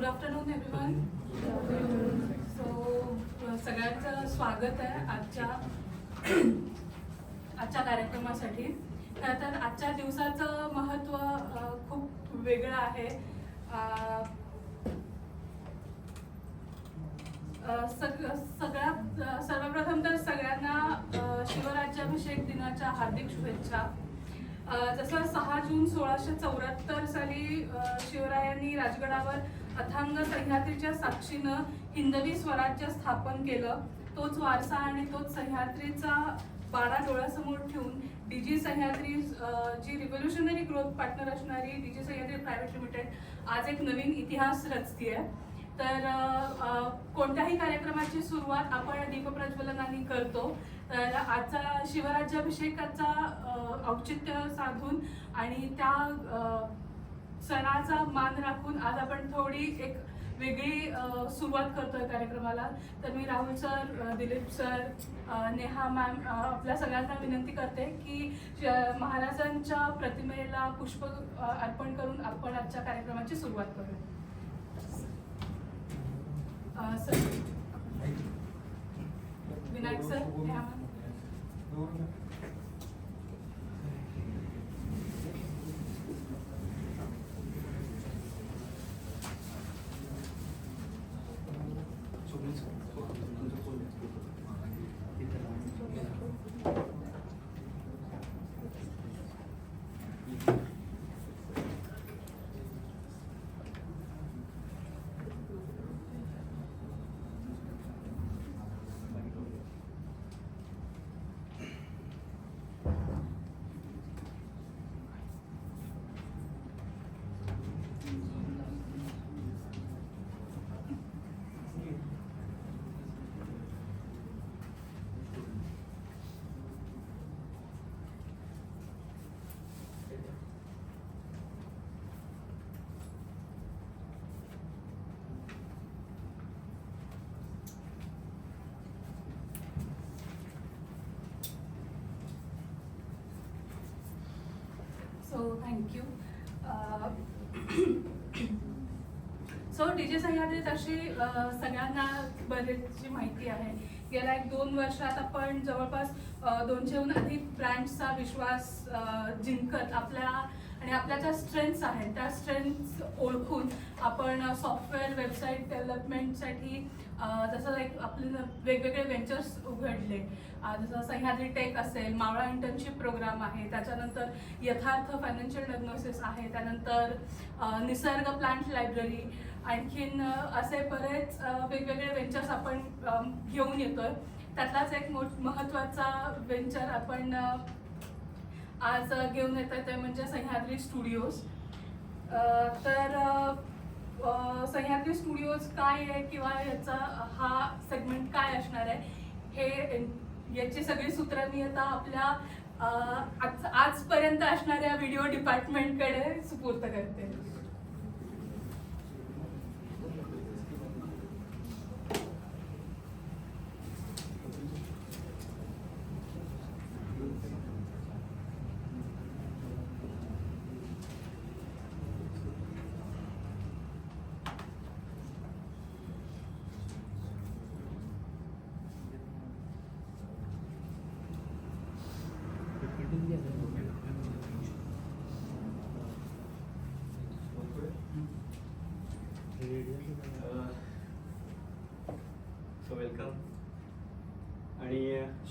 Afternoon everyone. So सगळ्यांचं स्वागत आहे आजच्या कार्यक्रमासाठी. खरं तर आजच्या दिवसाचं महत्त्व खूप वेगळं आहे. सर्वप्रथम तर सगळ्यांना शिवराज्याभिषेक दिनाच्या हार्दिक शुभेच्छा. जसं 6 जून 1674 साली शिवरायांनी राजगडावर अथांग सह्याद्रीच्या साक्षीनं हिंदवी स्वराज्य स्थापन केलं. तोच वारसा आणि तोच सह्याद्रीचा बाळा डोळ्यासमोर ठेवून डीजी सह्याद्री जी रिव्होल्युशनरी ग्रोथ पार्टनर असणारी डीजी सह्याद्री प्रायव्हेट लिमिटेड आज एक नवीन इतिहास रचतीये. तर कोणत्याही कार्यक्रमाची सुरुवात आपण दीपप्रज्वलनाने करतो. तर आजचा शिवराज्याभिषेकाचा औचित्य साधून आणि त्या सणाचा मान राखून आज आपण थोडी एक वेगळी सुरुवात करतोय कार्यक्रमाला. तर मी Rahul sir, Dilip sir, Neha ma'am आपल्या सगळ्यांना विनंती करते की महाराजांच्या प्रतिमेला पुष्प अर्पण करून आपण आजच्या कार्यक्रमाची सुरुवात करूया. Sir, Vinayak sir, Neha ma'am. So thank you. So DJ सह्याद्रीत अशी सगळ्यांना बरीचशी माहिती आहे. गेल्या 1-2 वर्षात आपण जवळपास 200हून अधिक ब्रँड्सचा विश्वास जिंकत आपल्या ज्या स्ट्रेंथ्स आहेत त्या स्ट्रेंथ्स ओळखून आपण सॉफ्टवेअर वेबसाईट डेव्हलपमेंटसाठी जसं आपले वेगवेगळे वेंचर्स उघडले. जसं सह्याद्री टेक असेल, मावळा इंटर्नशिप प्रोग्राम आहे, त्याच्यानंतर यथार्थ फायनान्शियल डायग्नोसिस आहे, त्यानंतर निसर्ग प्लांट लायब्ररी, आणखीन असे बरेच वेगवेगळे वेंचर्स आपण घेऊन येतोय. त्यातलाच एक महत्त्वाचा वेंचर आपण आज घेऊन येतोय ते म्हणजे सह्याद्री स्टुडिओज. तर सह्याद्री स्टुडिओज काय आहे किंवा याचा हा सेगमेंट काय असणार आहे याची सगळी सूत्र मी आता आपल्या आजपर्यंत असणाऱ्या व्हिडिओ डिपार्टमेंटकडे सुपूर्द करते. सो वेलकम आणि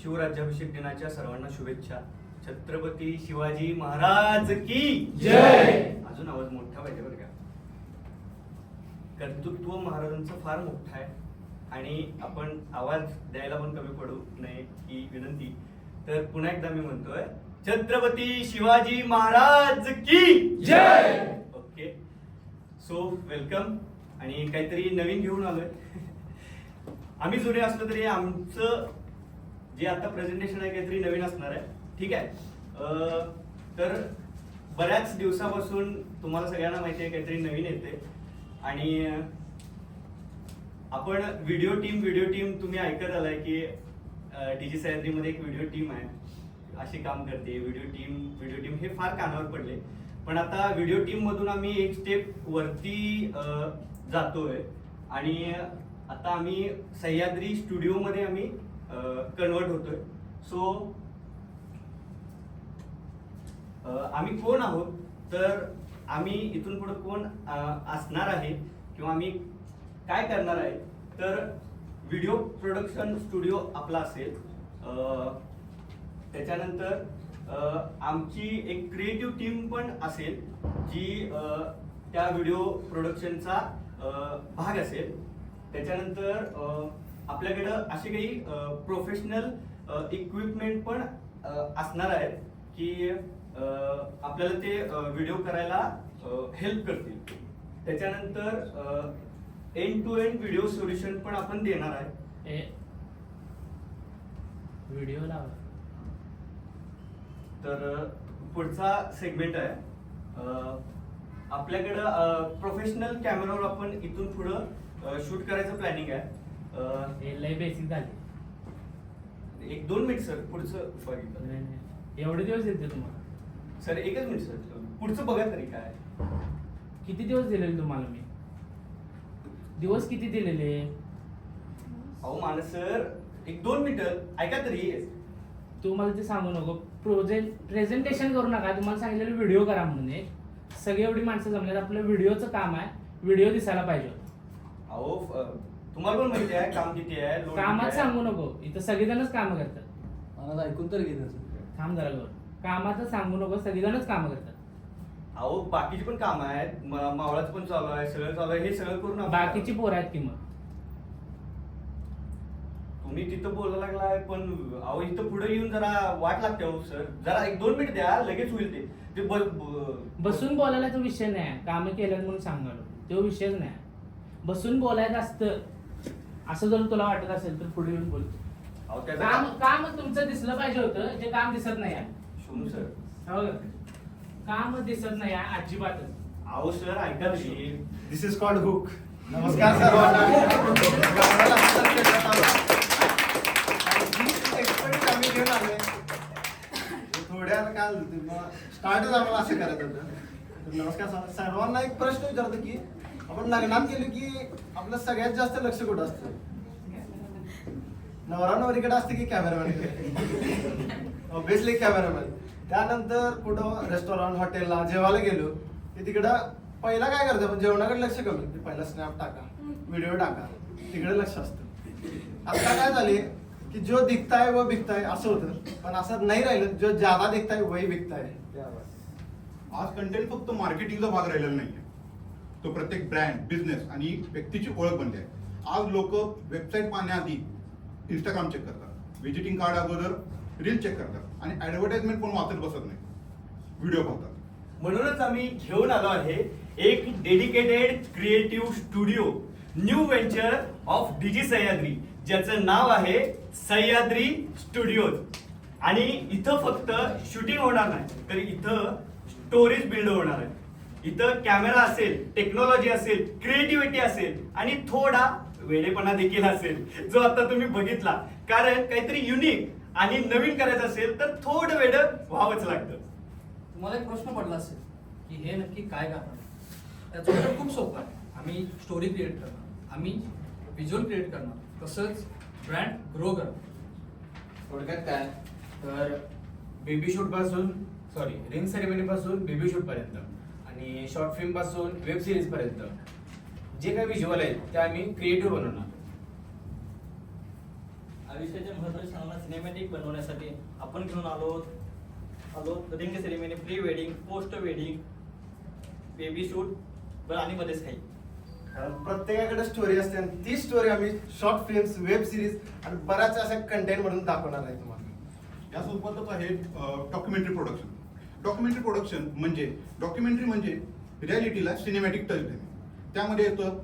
शिवराज्याभिषेक दिनाच्या सर्वांना शुभेच्छा. छत्रपती शिवाजी महाराज की जय. अजून आवाज मोठा पाहिजे बरं का. कर्तृत्व महाराजांचं फार मोठं आहे आणि आपण आवाज द्यायला पण कमी पडू नये ही विनंती. तर पुन्हा एकदा मी म्हणतोय, छत्रपती शिवाजी महाराज की जय. Okay, so welcome. आणि काहीतरी नवीन घेऊन आलोय. आम्ही जुने असलो तरी आमचं जे आता प्रेझेंटेशन आहे काहीतरी नवीन असणार आहे. ठीक आहे. तर बऱ्याच दिवसापासून तुम्हाला सगळ्यांना माहिती आहे काहीतरी नवीन येते आणि आपण व्हिडिओ टीम तुम्ही ऐकत आलाय की डीजी सह्याद्रीमध्ये एक व्हिडिओ टीम आहे, अशी काम करते. व्हिडिओ टीम हे फार कानावर पडले. पण आता व्हिडिओ टीम मधून आम्ही एक स्टेप वरती जातोय आणि आता आम्ही सह्याद्री स्टुडिओमध्ये आम्ही कन्वर्ट होतोय. सो आम्ही कोण आहोत तर आम्ही इथून पुढे कोण असणार आहे किंवा आम्ही काय करणार आहे तर व्हिडिओ प्रोडक्शन स्टुडिओ आपला असेल. त्याच्यानंतर आमची एक क्रिएटिव्ह टीम पण असेल जी त्या व्हिडिओ प्रोडक्शनचा भाग असेल. त्याच्यानंतर आपल्याकडं असे काही प्रोफेशनल इक्विपमेंट पण असणार आहेत की आपल्याला ते व्हिडिओ करायला हेल्प करतील. त्याच्यानंतर end to end video solution पण आपण देणार आहे. व्हिडिओ लावा. तर पुढचा सेगमेंट आहे आपल्याकडं प्रोफेशनल कॅमेरावर आपण इथून पुढं शूट करायचं प्लॅनिंग आहे. हे लय बेसिक झाले. 1-2 मिनिट सर पुढचं बघितलं. नाही, नाही. एवढे दिवस येते तुम्हाला. सर 1च मिनिट सर पुढचं बघा तरी काय. किती दिवस दिलेले तुम्हाला मी? दिवस किती दिलेले? अहो मानस सर 1-2 मिनिटं ऐका तरी. तू मला ते सांगू नको. प्रेझेंटेशन करू नका. तुम्हाला सांगितलेलं व्हिडिओ करा म्हणून. सगळी एवढी माणसं जमल्यात. आपलं व्हिडिओचं काम आहे. व्हिडिओ दिसायला पाहिजे. अहो तुम्हाला पण माहिती आहे काम किती आहे. load कामात किती आहे. सांगू नको. इथं सगळेजणच काम करतात. मला ऐकून तर घेत थांब जरा गौर. कामाचं सांगू नको. सगळेजणच काम करतात. अहो बाकीची पण काम आहेत. मावळाचं पण चालू आहे. सगळं चालू आहे. हे सगळं करून आपण- बाकीची पोरं आहेत की मग. तुम्ही तिथं बोलायला लागलाय पण अहो इथं पुढे येऊन जरा वाट लागते हो सर. जरा 1-2 मिनिट द्या लगेच होईल ते बसून बोलायला तो विषय नाही. काम केल्यात म्हणून सांगालो तो विषयच नाही. बसून बोलायचं असतं असं जर तुला वाटत असेल तर पुढे येऊन बोल. अहो त्याचं काम काम तुमचं दिसलं पाहिजे होतं. जे काम दिसत नाही आहे. शोनू सर. हो का? काम दिसत नाही आहे अजिबातच. अहो सर ऐका तरी. दिस इज कॉल्ड हुक. नमस्कार सर्वांना. आम्ही घेऊन आलोय. थोड्या काय स्टार्टच आम्हाला असं करायचं होतं. तर नमस्कार सर्वांना. एक प्रश्न विचारतो की आपण लग्नात गेलो की आपलं सगळ्यात जास्त लक्ष कुठं असतं? नवरा नवरीकडे असते की कॅमेरामॅन? Obviously cameraman. त्यानंतर कुठं रेस्टॉरंट हॉटेलला जेवायला गेलो की तिकडं पहिला काय करतो आपण? जेवणाकडे लक्ष कमी की पहिला स्नॅप टाका, व्हिडिओ टाका, तिकडे लक्ष असतं. आता काय झाले की जो दिखता है वो बिकता है असं होतं. पण असं नाही राहिलं. जो ज्यादा दिखता है वही बिकता है. आज कंटेंट फक्त मार्केटिंगचा भाग राहिलेला नाहीये. तो प्रत्येक ब्रँड, बिझनेस आणि व्यक्तीची ओळख बनते आहे. आज लोक वेबसाईट पाहण्याआधी इंस्टाग्राम चेक करतात, व्हिजिटिंग कार्ड अगोदर रील चेक करतात आणि ऍडव्हर्टाइजमेंट पण वाचत बसत नाही, व्हिडिओ पाहतात. म्हणूनच आम्ही घेऊन आलो आहे एक dedicated creative studio, new venture of DG Sahyadri, ज्याचं नाव आहे सह्याद्री स्टुडिओज. आणि इथं फक्त शूटिंग होणार नाही तर इथं स्टोरीज बिल्ड होणार आहे. इथं कॅमेरा असेल, टेक्नॉलॉजी असेल, क्रिएटिव्हिटी असेल आणि थोडा वेडेपणा देखील असेल जो आता तुम्ही बघितला. कारण काहीतरी युनिक आणि नवीन करायचं असेल तर थोडं वेडं व्हावंच लागतं. तुम्हाला एक प्रश्न पडला असेल की हे नक्की काय करणार? त्याचं उत्तर खूप सोपं आहे. आम्ही स्टोरी क्रिएट करणार, आम्ही व्हिज्युअल क्रिएट करणार, तसंच ब्रँड ग्रो करणार. थोडक्यात काय तर बेबी शूट पासून रिंग सेरेमनी पासून बेबी शूट पर्यंत आणि शॉर्ट फिल्म पासून वेब सिरीज पर्यंत जे काही व्हिज्युअल आहेत ते आम्ही क्रिएटिव्ह बनवणार. आयुष्याचे महत्त्वाचे क्षणांना सिनेमॅटिक बनवण्यासाठी आपण घेऊन आलो ring ceremony, pre wedding, post wedding, baby shoot आणि मध्येच काही. प्रत्येकाकडे स्टोरी असते आणि ती स्टोरी आम्ही शॉर्ट फिल्म्स, वेब सिरीज आणि बऱ्याच अशा कंटेंट म्हणून दाखवणार आहे तुम्हाला. यासोबतच आहे डॉक्युमेंटरी प्रोडक्शन. डॉक्युमेंटरी प्रोडक्शन म्हणजे रियालिटीला सिनेमॅटिक टच देणे. त्यामध्ये येतं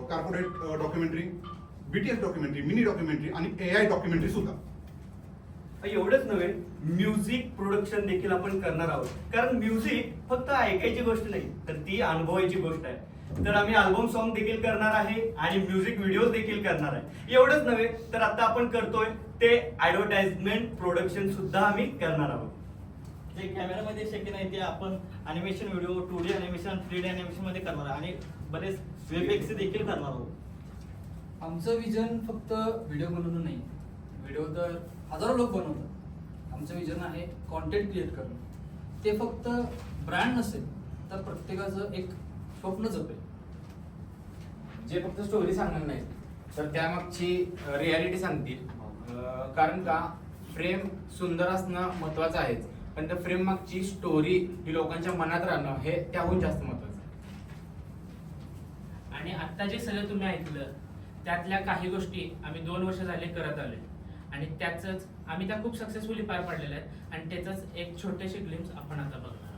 corporate documentary, BTS documentary, mini documentary आणि AI डॉक्युमेंटरी सुद्धा. एवढंच नव्हे, म्युझिक प्रोडक्शन देखील आपण करणार आहोत. कारण म्युझिक फक्त ऐकायची गोष्ट नाही तर ती अनुभवायची गोष्ट आहे. तर आम्ही अल्बम सॉन्ग देखील करणार आहे आणि म्युझिक व्हिडिओ देखील करणार आहे. एवढंच नव्हे तर आता आपण करतोय ते ऍडव्हर्टाइजमेंट प्रोडक्शन सुद्धा आम्ही करणार आहोत. जे कॅमेरामध्ये शक्य नाही ते आपण animation video, 2D animation, 3D animation मध्ये करणार आहे. आणि बरेच वेबएक्स देखील करणार आहोत. आमचं विजन फक्त व्हिडिओ बनवणं नाही, व्हिडिओ तर हजारो लोक बनवतात. आमचं विजन आहे कॉन्टेंट क्रिएट करणं. ते फक्त ब्रँड नसेल तर प्रत्येकाचं एक स्वप्न जपेल. जे फक्त स्टोरी सांगणार नाही तर त्यामागची रियालिटी सांगतील. कारण का फ्रेम सुंदर असणं महत्वाचं आहेच, पण त्या फ्रेम मागची स्टोरी ही लोकांच्या मनात राहणं हे त्याहून जास्त महत्वाचं आहे. आणि आता जे सगळं तुम्ही ऐकलं त्यातल्या काही गोष्टी आम्ही 2 वर्ष झाले करत आलोय आणि त्याच आम्ही त्या खूप सक्सेसफुली पार पाडलेल्या आहेत आणि त्याच एक छोटेसे ग्लिम्स आपण आता बघणार आहोत.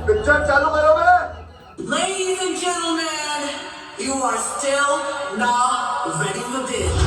पिक्चर चालू करोगे? Ladies and gentlemen, you are still not ready for this.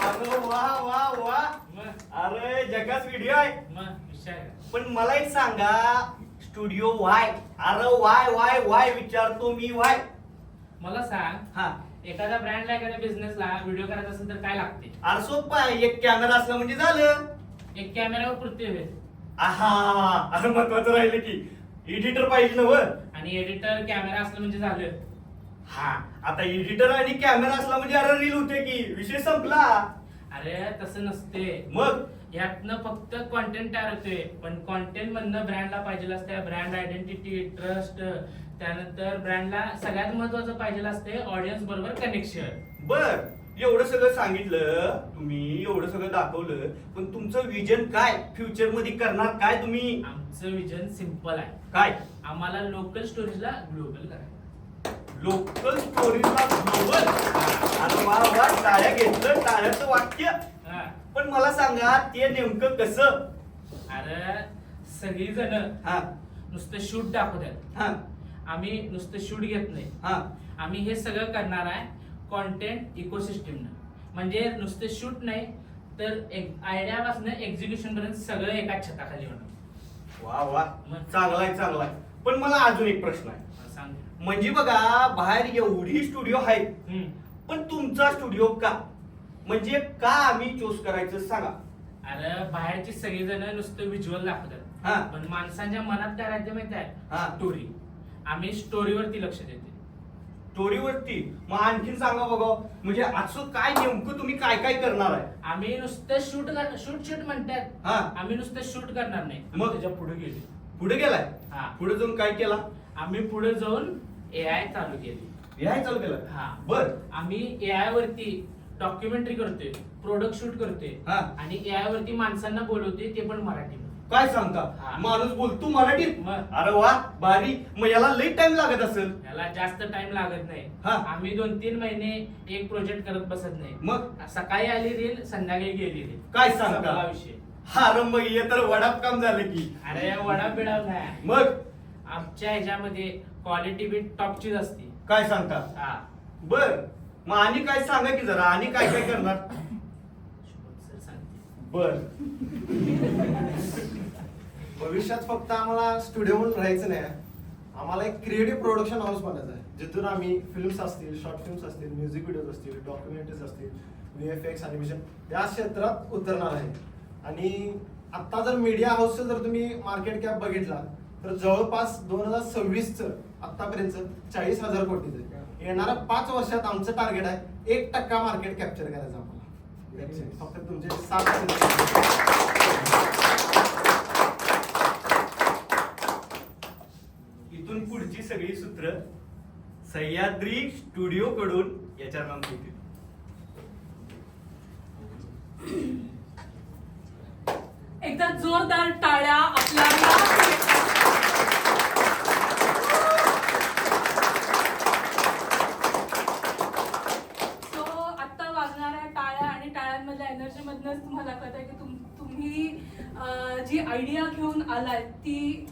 अरे वा वा वा, अरे जगाच व्हिडिओ आहे. मग विषय आहे. पण मला एक सांगा, स्टुडिओ वाय? अरे वाय वाय वाय विचारतो मी, वाय. मला सांग, हा, एखाद्या ब्रँडला एखाद्या बिझनेसला व्हिडिओ करायचा असेल तर काय लागते? अरे सोपं आहे, एक कॅमेरा असला म्हणजे झालं. एक कॅमेऱ्यावर पृथ्वी हवे आहा, असं महत्वाचं राहिलं की एडिटर पाहिजे ना वर. आणि एडिटर कॅमेरा असलं म्हणजे झालं. हा, आता एडिटर आणि कॅमेरा असला म्हणजे अरे रील होते की विषय संपला. अरे तसं नसते. मग यातनं फक्त कॉन्टेंट तयार होतोय, पण कॉन्टेंट मधनं ब्रँडला पाहिजे असते ब्रँड आयडेंटिटी, ट्रस्ट. त्यानंतर ब्रँडला सगळ्यात महत्वाचं पाहिजे असते ऑडियन्स बरोबर कनेक्शन. बर, एवढं सगळं सांगितलं तुम्ही, एवढं सगळं दाखवलं, पण तुमचं विजन काय? फ्युचर मध्ये करणार काय तुम्ही? आमचं विजन सिम्पल आहे. काय? आम्हाला लोकल स्टोरीजला ग्लोबल करायचं. लोकल स्टोरीजला ग्लोबल. अरे वा वा, टाळ्या घेतलं, टाळ्याचं वाक्य. हा. पण मला सांगा, ते नेमकं कसं? अरे सगळी जण हा नुसतं शूट दाखवतात, हा आम्ही नुसतं शूट घेत नाही. हा, आम्ही हे सगळं करणार आहे कॉन्टेंट इकोसिस्टमनं. म्हणजे नुसतं शूट नाही तर आयडियापासून एक्झिक्युशन पर्यंत सगळं एकाच छताखाली होणार. वा वा, चांगलाय चांगलाय. पण मला अजून एक प्रश्न आहे. सांग. म्हणजे बघा, बाहेर एवढी स्टुडिओ आहेत, हम्म. पण तुमचा स्टुडिओ का? म्हणजे का आम्ही चूज करायचं सांगा. अरे बाहेरची सगळी जण नुसतं व्हिज्युअल हा. दाखवतात, पण माणसांच्या मनात काय राहते माहिती आहे? हा. स्टोरी. आम्ही स्टोरीवरती लक्ष देते. स्टोरीवरती? मग आणखीन सांगा बघा, म्हणजे असं काय नेमकं तुम्ही काय काय करणार आहे? आम्ही नुसतं शूट म्हणतात, हा. आम्ही नुसतं शूट करणार नाही. मग? मग त्याच्या पुढे गेले. पुढे गेलाय? हा. पुढे जाऊन काय केला? आम्ही पुढे जाऊन AI चालू केली. हे चालू केलं? हा. बर. आम्ही AI वरती डॉक्युमेंटरी करतोय, प्रोडक्ट शूट करतोय हा. आणि AI वरती माणसांना बोलवतोय, ते पण मराठीमध्ये. काय सांगता? हा. माणूस बोलतो मराठीत? मग? अरे वा, भारी. मग याला लई टाइम लागत असेल? याला जास्त टाइम लागत नाही. हा. आम्ही 2-3 महिने एक प्रोजेक्ट करत बसत नाही. मग? सकाळी आली रील, संध्याकाळी गेली रील. काय सांगता? संपला विषय. हा, मग हे तर वडाप काम झालं की. अरे वडा बिडाव नाही. मग आमच्या ह्याच्यामध्ये क्वालिटी बी टॉपचीच असते. काय सांगता? हा. बर, मग आणि काय सांगा की जरा, आणि काय काय करणार? सर सांगते. बर भविष्यात फक्त आम्हाला स्टुडिओ म्हणून राहायचं नाही, आम्हाला एक क्रिएटिव्ह प्रोडक्शन हाऊस बनायचं आहे, जिथून आम्ही फिल्म्स असतील, शॉर्ट फिल्म्स असतील, म्युझिक व्हिडिओज असतील, डॉक्युमेंटरीज असतील, VFX अॅनिमेशन या क्षेत्रात उतरणार आहे. आणि आता जर मीडिया हाऊसचं जर तुम्ही मार्केट कॅप बघितला तर जवळपास 2026चं आतापर्यंत 40,000 कोटीचं आहे. येणाऱ्या 5 वर्षात आमचं टार्गेट आहे 1% मार्केट कॅप्चर करायचं आम्हाला. फक्त तुमचे 7 इथून पुढची सगळी सूत्र सह्याद्री स्टुडिओ कडून याच्या नाम होतील. एकदा जोरदार टाळ्या आपल्या सो आता वाजणाऱ्या टाळ्या आणि टाळ्यांमधल्या एनर्जी मधनच तुम्हाला कळत आहे की तुम्ही जी आयडिया घेऊन आलाय ती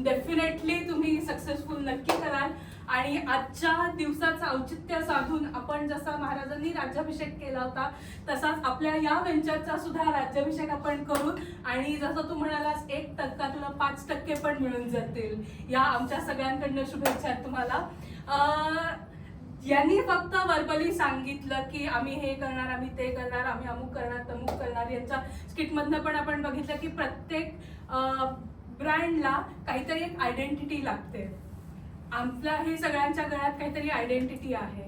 डेफिनेटली तुम्ही सक्सेसफुल नक्की कराल. आणि आजच्या दिवसाचं औचित्य साधून आपण जसा महाराजांनी राज्याभिषेक केला होता तसाच आपल्या या वेंचरचा सुद्धा राज्याभिषेक आपण करू. आणि जसं तू म्हणालास 1% तुला 5% पण मिळून जातील. या आमच्या सगळ्यांकडनं शुभेच्छा आहेत तुम्हाला. यांनी फक्त वर्बली सांगितलं की आम्ही हे करणार, आम्ही ते करणार, आम्ही अमुक करणार, तमुक करणार. यांच्या स्किटमधनं पण आपण बघितलं की प्रत्येक ब्रँडला काहीतरी एक आयडेंटिटी लागते. आपल्या हे सगळ्यांच्या गळ्यात काहीतरी आयडेंटिटी आहे.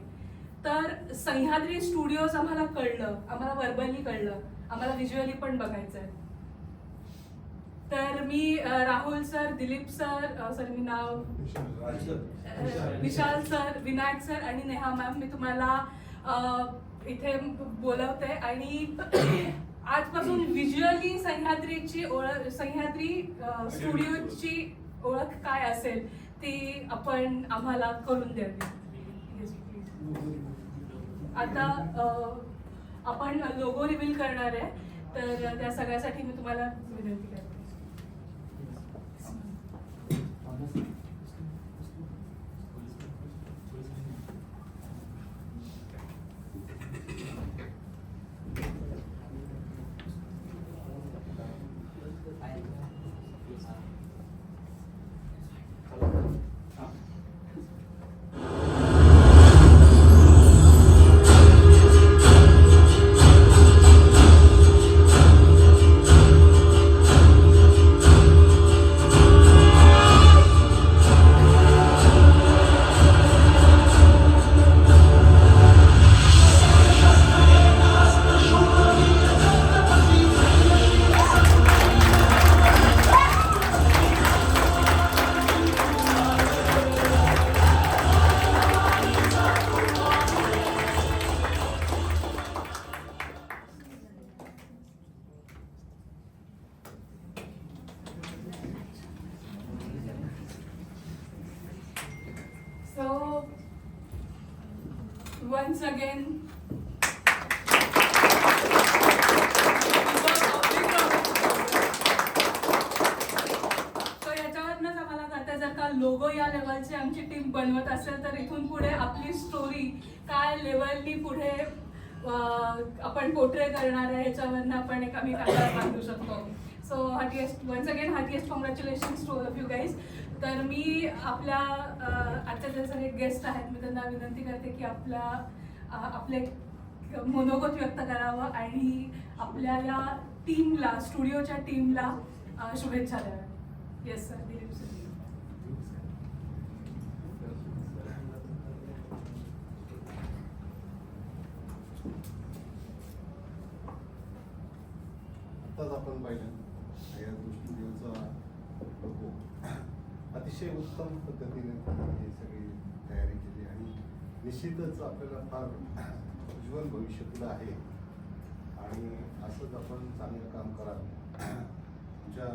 तर सह्याद्री स्टुडिओज आम्हाला कळलं, आम्हाला वर्बली कळलं, आम्हाला व्हिज्युअली पण बघायचं आहे. तर मी Rahul sir, Dilip sir, sir मी नाव विशाल सर, विनायक सर आणि नेहा मॅम, मी तुम्हाला इथे बोलवते. आणि आजपासून व्हिज्युअली सह्याद्रीची ओळख, सह्याद्री स्टुडिओची ओळख काय असेल ती आपण आम्हाला करून द्यावी. आता आपण लोगो रिव्हील करणार आहे, तर त्या सगळ्यासाठी मी तुम्हाला विनंती करते. So, once again, याच्यावरनंच आम्हाला कळतं जर का लोगो या लेवलची आमची टीम बनवत असेल तर इथून पुढे आपली स्टोरी काय लेवलनी पुढे आपण पोर्ट्रे करणार आहे ह्याच्यावरनं आपण एक आम्ही कागदात बांधू शकतो. So once again heartiest congratulations to all of you guys. तर मी आपल्या आजच्या जे सगळे गेस्ट आहेत मी त्यांना विनंती करते की आपले मनोगत व्यक्त करावं आणि आपल्या या टीमला, स्टुडिओच्या टीमला शुभेच्छा द्याव्या. Yes sir, Dilip sir. आत्ताच आपण पाहिलं या स्टुडिओचा लोगो अतिशय उत्तम पद्धतीने ही सगळी तयारी केली आणि निश्चितच आपल्याला फार उज्ज्वल भविष्य पुढं आहे आणि असंच आपण चांगलं काम कराल. तुमच्या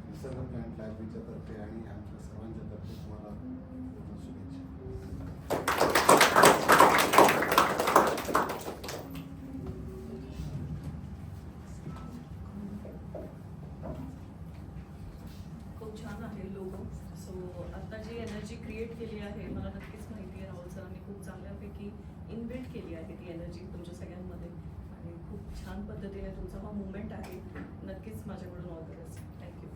निसर्ग प्लॅन्ट लायब्ररीच्या तर्फे आणि आमच्या सर्वांच्या तर्फे तुम्हाला पूर्ण शुभेच्छा. खूप छान आहे लोगो. सो आता जी एनर्जी क्रिएट केली आहे मला नक्कीच माहिती आहे राहुल सरांनी खूप चांगल्यापैकी इनबिल्ट केली आहे ती एनर्जी तुमच्या सगळ्यांमध्ये आणि खूप खूप छान पद्धतीने तुमचा हा मुवमेंट आहे. नक्कीच माझ्याकडून ऑल द बेस्ट. थँक्यू.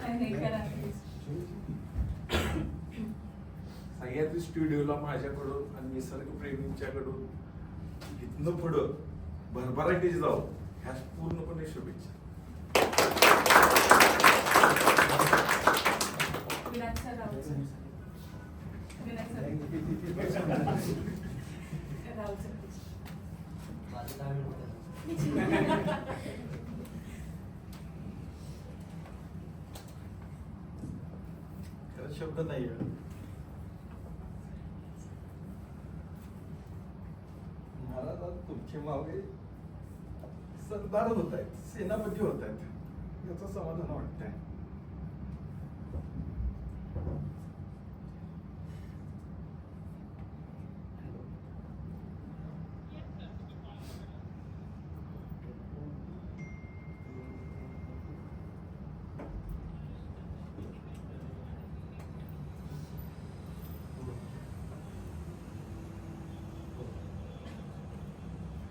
नाही करा please. सह्याद्री स्टुडिओला माझ्याकडून आणि निसर्गप्रेमींच्याकडून इथनं पुढं भरभराटीची जाऊ ह्या पूर्णपणे शुभेच्छा. Vinayak sir Raut sir. Vinayak sir Raut sir. खरंच शब्द नाही महाराज आज तुमचे मावळे सरदार होत आहेत, सेनापती होत आहेत, याचं समाधान वाटतंय.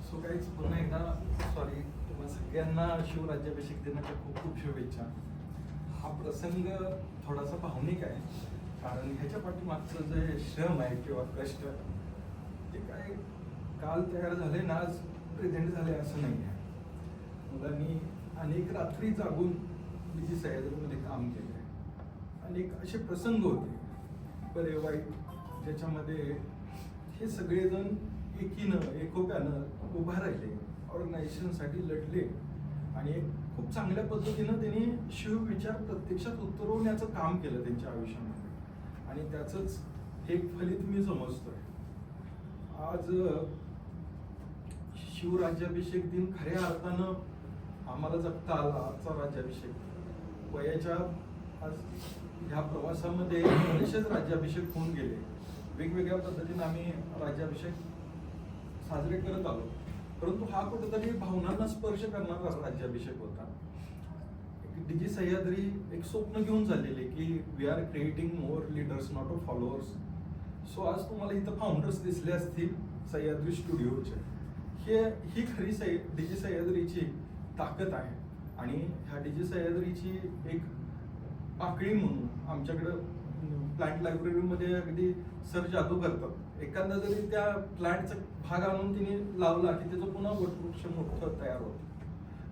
सो काहीच पुन्हा एकदा सॉरी, तुम्हाला सगळ्यांना शिवराज्याभिषेक दिनाच्या खूप खूप शुभेच्छा. हा प्रसंग थोडासा भावनिक आहे, कारण ह्याच्या पाठीमागचं जे श्रम आहे किंवा कष्ट ते काय काल तयार झाले ना आज प्रेझेंट झाले असं नाही आहे. मुलांनी अनेक रात्री जागून मी सह्याद्रीमध्ये काम केलं आहे. अनेक असे प्रसंग होते बरे वाईट ज्याच्यामध्ये हे सगळेजण एकीनं एकोप्यानं उभा राहिले, ऑर्गनायझेशनसाठी लढले आणि खूप चांगल्या पद्धतीनं त्यांनी शिवविचार प्रत्यक्षात उतरवण्याचं काम केलं त्यांच्या आयुष्यामध्ये आणि त्याचंच एक फलित मी समजतोय. आज शिवराज्याभिषेक दिन खऱ्या अर्थानं आम्हाला जगता आला. आजचा राज्याभिषेक वयाच्या आज ह्या प्रवासामध्ये बरेचसेच राज्याभिषेक होऊन गेले. वेगवेगळ्या पद्धतीने आम्ही राज्याभिषेक साजरे करत आलो, परंतु हा कुठेतरी भावनांना स्पर्श करणारा राज्याभिषेक होता. डीजी सह्याद्री एक स्वप्न घेऊन चाललेले की we are creating more leaders not a followers. So आज तुम्हाला इथं फाउंडर्स दिसले असतील सह्याद्री स्टुडिओचे. ही खरी डीजी सह्याद्रीची ताकद आहे आणि ह्या डीजी सह्याद्रीची एक पाकळी म्हणून आमच्याकडं प्लांट लायब्ररीमध्ये अगदी सर जादू करतात. एखादा जरी त्या प्लांटचा भाग आणून तिने लावला की त्याचं पुन्हा वटवृक्ष मोठं तयार होतं.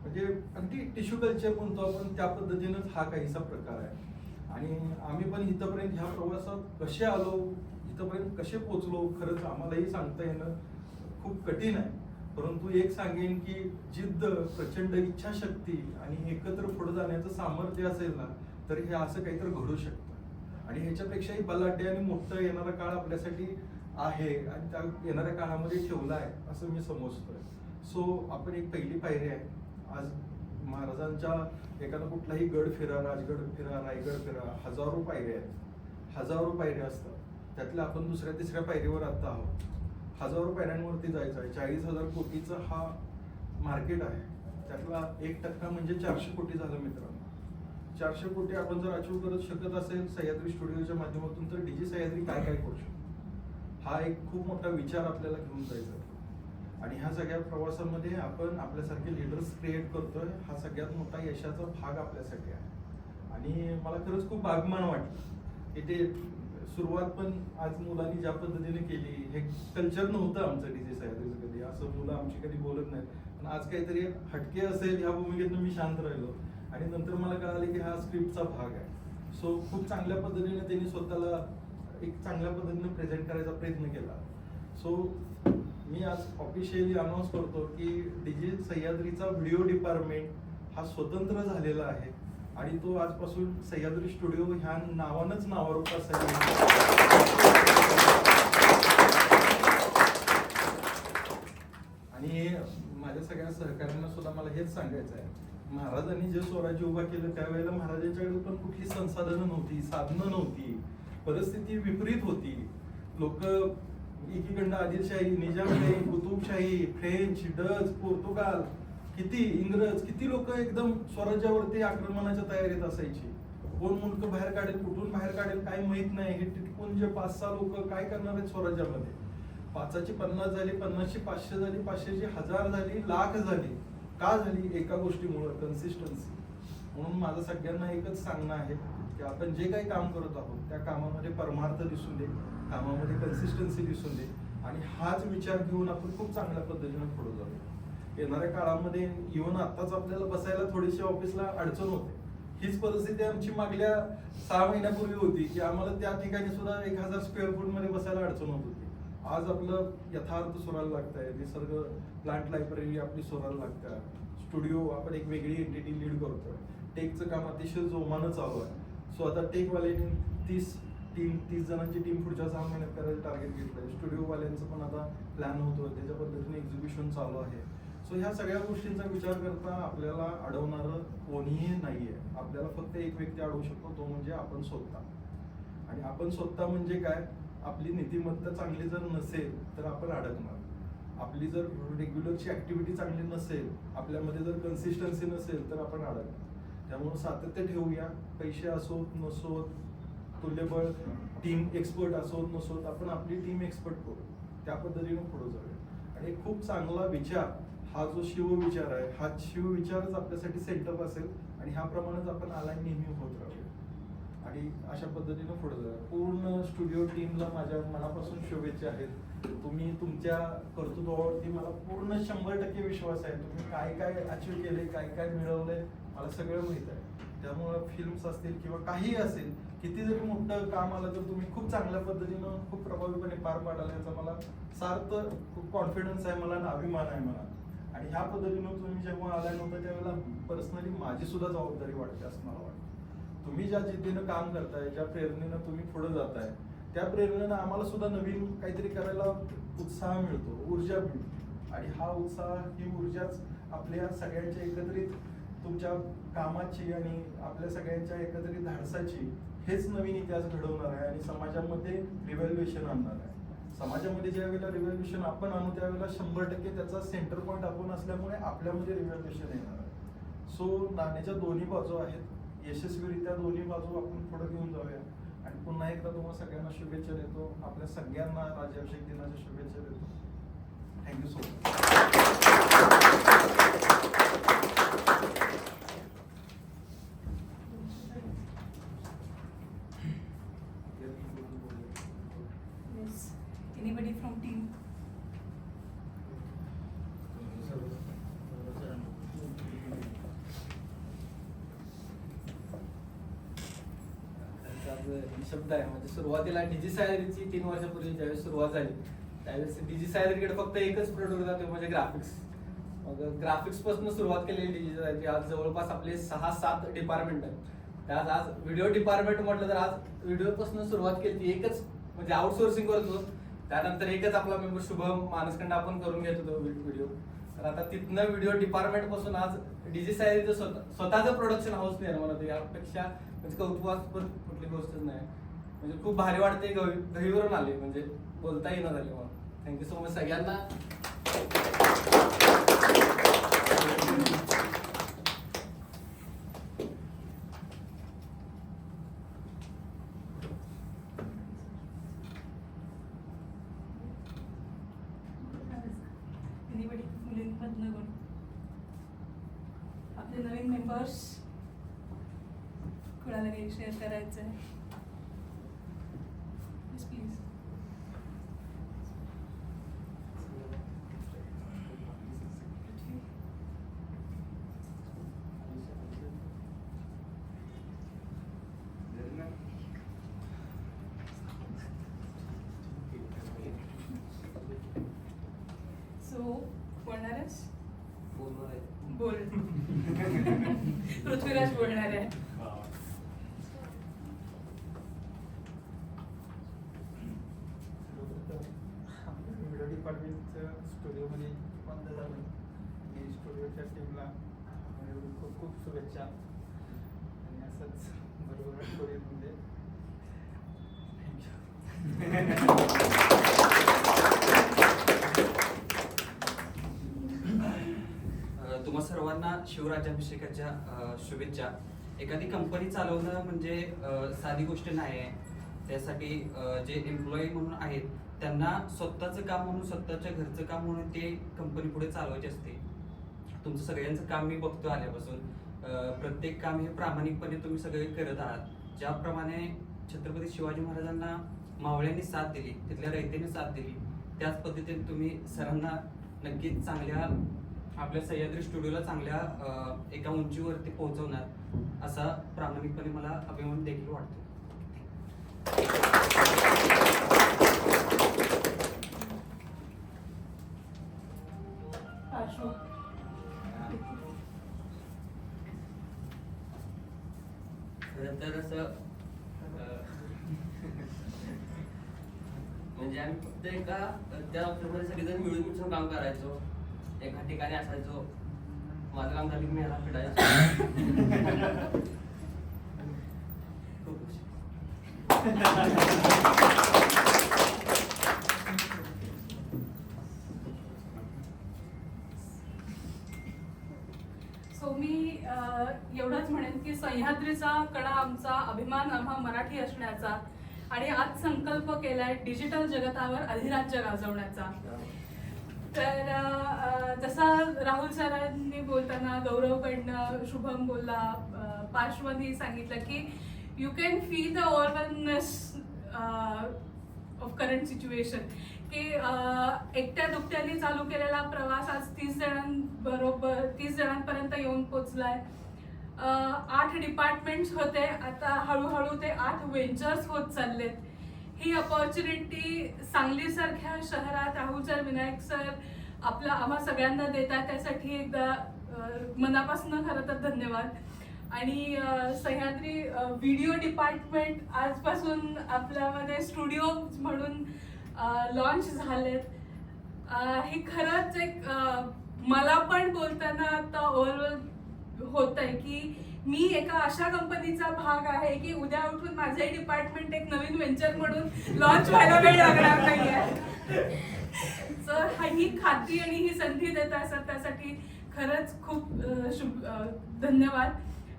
म्हणजे अगदी टिश्यू कल्चर म्हणतो आपण त्या पद्धतीनंच हा काहीसा प्रकार आहे. आणि आम्ही पण इथंपर्यंत ह्या प्रवासात कसे आलो, इथंपर्यंत कसे पोचलो, खरंच आम्हालाही सांगता येणं खूप कठीण आहे. परंतु एक सांगेन की जिद्द, प्रचंड इच्छाशक्ती आणि एकत्र पुढे जाण्याचं सामर्थ्य असेल ना तर हे असं काहीतरी घडू शकतं. आणि ह्याच्यापेक्षाही बलाढ्य आणि मोठं येणारा काळ आपल्यासाठी आहे आणि त्या येणाऱ्या काळामध्ये ठेवला आहे असं मी समजतोय. सो आपण एक पहिली पायरी आहे. आज महाराजांच्या एखादा कुठलाही गड फिरा, राजगड फिरा, रायगड फिरा, हजारो पायऱ्या आहेत, हजारो पायऱ्या असतात. त्यातल्या आपण दुसऱ्या तिसऱ्या पायरीवर आता आहोत. हजारो पायऱ्यांवरती जायचं आहे. 40,000 कोटीचं हा मार्केट आहे. त्यातला 1% म्हणजे 400 कोटी झालं मित्रांनो. 400 कोटी आपण जर अचीव करत शकत असेल सह्याद्री स्टुडिओच्या माध्यमातून तर डीजी सह्याद्री काय काय करू शकतो हा एक खूप मोठा विचार आपल्याला घेऊन जायचा. आणि ह्या सगळ्या प्रवासामध्ये आपण आपल्यासारखे लीडर्स क्रिएट करतोय. हा सगळ्यात मोठा यशाचा भाग आपल्यासाठी आहे. आणि मला खरंच खूप अभिमान वाटला की ते सुरुवात पण आज मुलांनी ज्या पद्धतीने केली. हे कल्चर नव्हतं आमचं डीजे सह्याद्रीचं कधी, असं मुलं आमची कधी बोलत नाहीत. पण आज काहीतरी हटके असेल ह्या भूमिकेतून मी शांत राहिलो आणि नंतर मला कळालं की हा स्क्रिप्टचा भाग आहे. सो खूप चांगल्या पद्धतीने त्यांनी स्वतःला एक चांगल्या पद्धतीने प्रेझेंट करायचा प्रयत्न केला. सो मी आज ऑफिशियली अनाऊन्स करतो की डीजे सह्याद्रीचा व्हिडिओ डिपार्टमेंट हा स्वतंत्र झालेला आहे आणि तो आजपासून सह्याद्री स्टुडिओ ह्या नावानंच नावारूपास आहे. आणि माझ्या सगळ्या सहकाऱ्यांना सुद्धा मला हेच सांगायचं आहे, महाराजांनी जे स्वराज्य उभा केलं त्यावेळेला महाराजांच्याकडे पण कुठली संसाधनं नव्हती, साधनं नव्हती, परिस्थिती विपरीत होती. लोक एकीकडनं Adilshahi, Nizamshahi, Qutubshahi, French, Dutch, Portugal, किती इंग्रज, किती लोक एकदम स्वराज्यावरती आक्रमणाच्या तयारीत असायची. कोण मुंडकं बाहेर काढेल, कुठून बाहेर काढेल काय माहित नाही. हे टिटकून जे 5-6 लोक काय करणार आहेत स्वराज्यामध्ये. 5ची 50 झाली, 50ची 500 झाली, 500ची 1000 झाली, लाख झाली. का झाली? एका गोष्टीमुळे, कन्सिस्टन्सी. म्हणून माझं सगळ्यांना एकच सांगणं आहे की आपण जे काही काम करत आहोत त्या कामामध्ये परमार्थ दिसून दे, कामामध्ये कन्सिस्टन्सी दिसून दे, आणि हाच विचार घेऊन आपण खूप चांगल्या पद्धतीने पुढे जाऊया. येणाऱ्या काळामध्ये इव्हन आत्ताच आपल्याला बसायला थोडीशी ऑफिसला अडचण होते. हीच परिस्थिती आमची मागल्या 6 महिन्यापूर्वी होती की आम्हाला त्या ठिकाणी सुद्धा 1000 स्क्वेअर फूट मध्ये बसायला अडचण होत होती. आज आपलं यथार्थ सुरायला लागतंय, निसर्ग प्लांट लायब्ररी आपली सुरायला लागतं, स्टुडिओ आपण एक वेगळी एंटिटी लीड करतोय, टेकचं काम अतिशय जोमानं चालू आहे. सो आता टेकवाल्यांनी 30 जणांची टीम पुढच्या 6 महिन्यात करायचं टार्गेट घेतलंय. स्टुडिओवाल्यांचं पण आता प्लॅन होतोय, त्याच्या पद्धतीने एक्झिबिशन चालू आहे. सो ह्या सगळ्या गोष्टींचा विचार करता आपल्याला अडवणारं कोणीही नाहीये. आपल्याला फक्त एक व्यक्ती अडवू शकतो, तो म्हणजे आपण स्वतः. आणि आपण स्वतः म्हणजे काय? आपली नीतिमत्ता चांगली जर नसेल तर आपण अडकणार. आपली जर रेग्युलरची ऍक्टिव्हिटी चांगली नसेल, आपल्यामध्ये जर कन्सिस्टन्सी नसेल तर आपण अडकणार. त्यामुळे सातत्य ठेवूया. पैसे असोत नसोत, तुल्यबळ टीम एक्सपर्ट असोत नसोत, आपण आपली टीम एक्सपर्ट करू, त्या पद्धतीने पुढे जाऊया. आणि खूप चांगला विचार, हा जो शिवविचार आहे, हा शिवविचारच आपल्यासाठी सेटअप असेल आणि ह्याप्रमाणेच आपण अलाइन नेहमी होत राहूया आणि अशा पद्धतीने पुढे जाऊया. पूर्ण स्टुडिओ टीमला माझ्या मनापासून शुभेच्छा आहेत. तुम्ही तुमच्या कर्तृत्वावरती मला पूर्ण 100% विश्वास आहे. तुम्ही काय काय अचीव केले, काय काय मिळवलंय, मला सगळं माहित आहे. त्यामुळं फिल्म्स असतील किंवा काही असेल, किती जरी मोठं काम आलं तर तुम्ही खूप चांगल्या पद्धतीनं खूप प्रभावीपणे पार पाडाल याचा मला सार्थ खूप कॉन्फिडन्स आहे मला आणि अभिमान आहे मला. आणि ह्या पद्धतीनं तुम्ही जेव्हा आलाय नव्हतं त्यावेळेला पर्सनली माझी सुद्धा जबाबदारी वाटते असं मला वाटतं. तुम्ही ज्या जिद्दीनं काम करताय, ज्या प्रेरणेनं तुम्ही पुढे जाताय, त्या प्रेरणेनं आम्हाला सुद्धा नवीन काहीतरी करायला उत्साह मिळतो, ऊर्जा मिळते. आणि हा उत्साह, ही ऊर्जाच आपल्या सगळ्यांच्या एकत्रित तुमच्या कामाची आणि आपल्या सगळ्यांच्या एकत्रित धाडसाची हेच नवीन इतिहास घडवणार आहे आणि समाजामध्ये रिव्हॅल्युएशन आणणार आहे. समाजामध्ये ज्या वेळेला रिव्हॅल्युएशन आपण आणू त्यावेळेला 100% त्याचा सेंटर पॉईंट आपण असल्यामुळे आपल्यामध्ये रिव्हॅल्युएशन येणार आहे. सो नाण्याच्या दोन्ही बाजू आहेत. यशस्वीरित्या दोन्ही बाजू आपण पुढे घेऊन जाऊया. आणि पुन्हा एकदा तुम्हाला सगळ्यांना शुभेच्छा देतो. आपल्या सगळ्यांना राज्याभिषेक दिनाच्या शुभेच्छा देतो. Thank you so Yes. Anybody from team? शब्द आहे म्हणजे सुरुवातीला डीजी सह्याद्रीची 3 वर्षापूर्वी ज्यावेळेस सुरुवात झाली त्यावेळेस डीजी सह्याद्रीकडे फक्त एकच प्रोडक्ट होता, ते म्हणजे ग्राफिक्स. मग ग्राफिक्स पासून सुरुवात केलेली डीजी सह्याद्री. आज जवळपास आपले 6-7 डिपार्टमेंट आहेत. त्यात आज व्हिडिओ डिपार्टमेंट म्हटलं तर आज व्हिडिओ पासून सुरुवात केली एकच म्हणजे आउटसोर्सिंग करतो. त्यानंतर एकच आपला मेंबर शुभम मानसखंड आपण करून घेत होतो व्हिडिओ. तर आता तिथनं व्हिडिओ डिपार्टमेंट पासून आज डीजी सह्याद्रीचं स्वतःचं प्रोडक्शन हाऊस निर्माण होतं. यापेक्षा म्हणजे कौतुकास्पद कुठली गोष्टच नाही. म्हणजे खूप भारी वाटते. घरीवरून आले म्हणजे बोलता येणं झाले मला. थँक्यू सो मच सगळ्यांना. Anybody? मुलींमधनं कोण? आपले नवीन मेंबर्स कुणाला काही शेअर करायचं आहे? प्लीज. सो बोलणार आहेस? बोल. पृथ्वीराज बोलणार आहे. व्हिडिओ डिपार्टमेंटचं स्टुडिओमध्ये बंद झालं आणि स्टुडिओच्या टीमला खूप खूप शुभेच्छा. आणि असंच बरोबर स्टोरीमध्ये तुम्हा सर्वांना शिवराज्याभिषेकाच्या शुभेच्छा. एखादी कंपनी चालवणं म्हणजे साधी गोष्ट नाही आहे. त्यासाठी जे एम्प्लॉई म्हणून आहेत त्यांना स्वतःचं काम म्हणून, स्वतःच्या घरचं काम म्हणून ते कंपनी पुढे चालवायची असते. तुमचं सगळ्यांचं काम मी बघतो आल्यापासून, प्रत्येक काम हे प्रामाणिकपणे तुम्ही सगळे करत आहात. ज्याप्रमाणे छत्रपती शिवाजी महाराजांना मावळ्यांनी साथ दिली, तिथल्या रयतेने साथ दिली, त्याच पद्धतीने तुम्ही सरांना नक्कीच चांगल्या आपल्या सह्याद्री स्टुडिओला चांगल्या एका उंचीवरती पोहोचवणार असा प्रामाणिकपणे मला अभिमान देखील वाटतो. तर असं म्हणजे आम्ही फक्त एका त्या ऑफिसमध्ये सगळेजण मिळून काम करायचो, एका ठिकाणी असायचो. माझं काम झालं की मी याला फिरायचो. खूप खुशी. सो मी एवढंच म्हणेन की सह्याद्रीचा कडा आमचा अभिमान आम्हा मराठी असण्याचा, आणि आज संकल्प केलाय डिजिटल जगतावर अधिराज्य गाजवण्याचा. तर जसा राहुल सरांनी बोलताना, गौरवकडनं शुभम बोलला, पार्श्वनी सांगितलं की you can feel the overwhelmness of current situation, की एकट्या दुकट्याने चालू केलेला प्रवास आज 30 जणांपर्यंत येऊन पोचलाय. 8 डिपार्टमेंट्स होते, आता हळूहळू ते 8 व्हेंचर्स होत चाललेत. ही अपॉर्च्युनिटी सांगलीसारख्या शहरात राहुल सर, विनायक सर आम्हा सगळ्यांना देतात, त्यासाठी एकदा मनापासून खरं तर धन्यवाद. आणि सह्याद्री व्हिडिओ डिपार्टमेंट आजपासून आपल्यामध्ये स्टुडिओ म्हणून लॉन्च झालेत. हे खरंच एक मला पण बोलताना आता ओव्हरऑल होत आहे की मी एका अशा कंपनीचा भाग आहे की उद्या उठून माझे डिपार्टमेंट एक नवीन व्हेंचर म्हणून लॉन्च व्हायला वेळ लागणार नाहीये. सर ही खात्री आणि ही संधी देत आहे सर, त्यासाठी खरंच खूप धन्यवाद.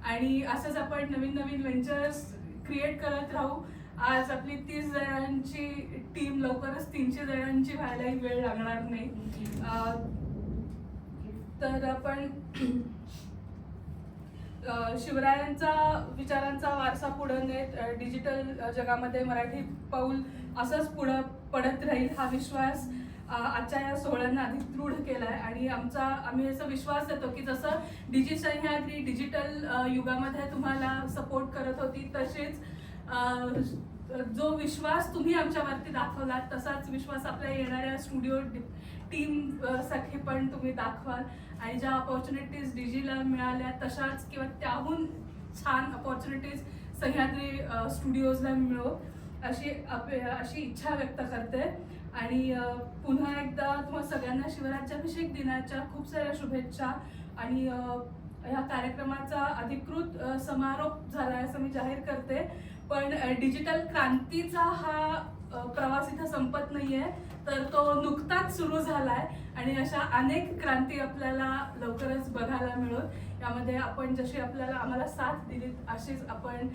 आणि असंच आपण नवीन नवीन व्हेंचर्स क्रिएट करत राहू. आज आपली 30 जणांची टीम लवकरच 300 जणांची व्हायलाही वेळ लागणार नाही. तर आपण शिवरायांचा विचारांचा वारसा पुढे नेत डिजिटल जगामध्ये मराठी पाऊल असंच पुढं पडत राहील हा विश्वास आजच्या या सोहळ्यांना अधिक दृढ केलाय. आणि आम्ही असा विश्वास देतो की जसं सह्याद्री डिजिटल युगामध्ये तुम्हाला सपोर्ट करत होती, तसेच जो विश्वास तुम्ही आमच्यावरती दाखवलात तसाच विश्वास आपल्या येणाऱ्या स्टुडिओ टीम साठी पण तुम्ही दाखवाल. आणि ज्या अपॉर्च्युनिटीज डिजीला मिळाल्या तशाच किंवा त्याहून छान अपॉर्च्युनिटीज सह्याद्री स्टुडिओजला मिळो अशी इच्छा व्यक्त करते. आणि पुन्हा एकदा तुम्हाला सगळ्यांना शिवराज्याभिषेक दिनाच्या खूप साऱ्या शुभेच्छा. आणि ह्या कार्यक्रमाचा अधिकृत समारोप झाला असं मी जाहीर करते. पण डिजिटल क्रांतीचा हा प्रवास इथं संपत नाहीये, तर तो नुकताच सुरू झालाय. आणि अशा अनेक क्रांती आपल्याला लवकरच बघायला मिळत. यामध्ये आपण जशी आम्हाला साथ दिली अशीच आपण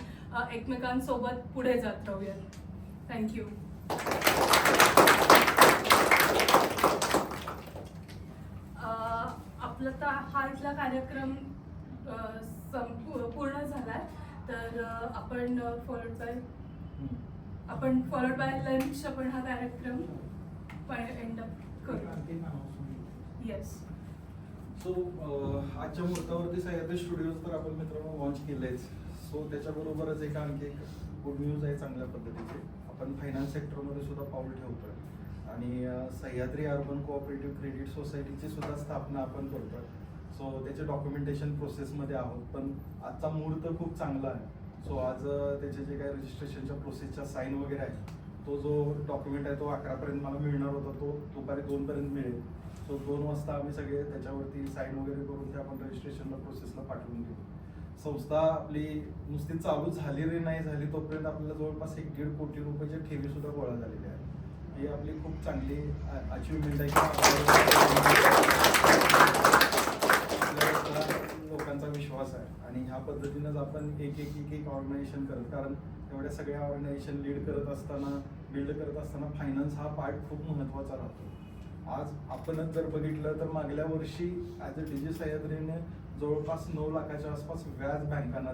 एकमेकांसोबत पुढे जात राहूयात. थँक्यू. आपला तर हा इथला कार्यक्रम पूर्ण झालाय. तर आपण फॉलोड बाय लंच आपण हा कार्यक्रम एंड अप करू. येस. सो आजच्या मुहूर्तावरती सह्याद्री स्टुडिओज तर आपण मित्रांनो लॉन्च केलेच. सो त्याच्याबरोबरच आणखी एक गुड न्यूज आहे चांगल्या पद्धतीची. आपण फायनान्स सेक्टरमध्ये सुद्धा पाऊल ठेवतोय आणि सह्याद्री अर्बन कोऑपरेटिव्ह क्रेडिट सोसायटीची सुद्धा स्थापना आपण करतोय. सो त्याचे डॉक्युमेंटेशन प्रोसेसमध्ये आहोत. पण आजचा मुहूर्त खूप चांगला आहे. सो आज त्याचे जे काही रजिस्ट्रेशनच्या प्रोसेसच्या साईन वगैरे आहे, तो जो डॉक्युमेंट आहे तो 11पर्यंत मला मिळणार होता, तो दुपारी 2पर्यंत मिळेल. सो 2 वाजता आम्ही सगळे त्याच्यावरती साईन वगैरे करून ते आपण रजिस्ट्रेशनला प्रोसेसला पाठवून देऊ. संस्था आपली नुसती चालू झाली रे नाही झाली तोपर्यंत आपल्याला जवळपास 1.5 कोटी रुपयाच्या ठेवी सुद्धा गोळा झालेली आहे. ही आपली खूप चांगली अचिव्हमेंट आहे की लोकांचा विश्वास आहे. आणि ह्या पद्धतीनंच आपण एक ऑर्गनायझेशन करत, कारण एवढ्या सगळ्या ऑर्गनायझेशन लीड करत असताना, बिल्ड करत असताना फायनान्स हा पार्ट खूप महत्त्वाचा राहतो. आज आपणच जर बघितलं तर मागल्या वर्षी ॲज अ डीजे सह्याद्रीने जवळपास 9 लाखाच्या आसपास व्याज बँकांना